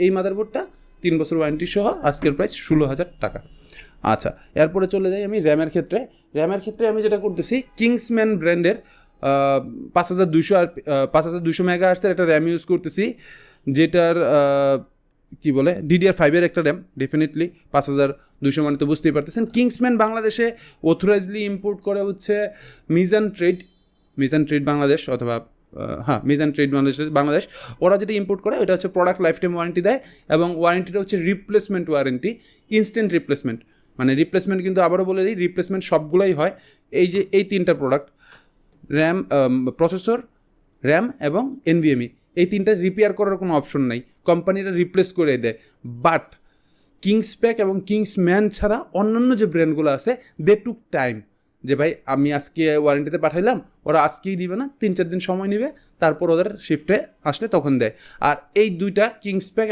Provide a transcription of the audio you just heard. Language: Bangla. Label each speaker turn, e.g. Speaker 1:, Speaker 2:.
Speaker 1: এই মাদারবোর্ডটা 3 বছর ওয়ারেন্টি সহ আজকের প্রাইস 16,000 টাকা। আচ্ছা, এরপরে চলে যাই আমি র্যামের ক্ষেত্রে। র্যামের ক্ষেত্রে আমি যেটা করতেছি, কিংসম্যান ব্র্যান্ডের 5200 আর 5200 মেগাহার্টসের একটা র্যাম ইউজ করতেছি, যেটার কি বলে DDR5 একটা র্যাম। ডেফিনেটলি 5200 মানে তো বুঝতেই পারতেছেন। কিংসম্যান বাংলাদেশে অথরাইজলি ইম্পোর্ট করে হচ্ছে মিজান ট্রেড বাংলাদেশ, অথবা মিজান ট্রেড বাংলাদেশ। ওরা যেটা ইম্পোর্ট করে ওটা হচ্ছে প্রোডাক্ট লাইফ টাইম ওয়ারেন্টি দেয়, এবং ওয়ারেন্টিটা হচ্ছে রিপ্লেসমেন্ট ওয়ারেন্টি, ইনস্ট্যান্ট রিপ্লেসমেন্ট। মানে রিপ্লেসমেন্ট কিন্তু আবারও বলে দিই, রিপ্লেসমেন্ট সবগুলোই হয়। এই যে এই 3টা প্রোডাক্ট, র্যাম, প্রসেসর, র্যাম এবং NVMe, এই 3টা রিপেয়ার করার কোনো অপশন নাই, কোম্পানিরা রিপ্লেস করে দেয়। বাট কিংসপ্যাক এবং কিংসম্যান ছাড়া অন্যান্য যে ব্র্যান্ডগুলো আছে, দে টুক টাইম, যে ভাই আমি আজকে ওয়ারেন্টিতে পাঠাইলাম, ওরা আজকেই দিবে না, 3-4 দিন সময় নেবে, তারপর ওদের শিফটে আসলে তখন দেয়। আর এই দুইটা কিংসপ্যাক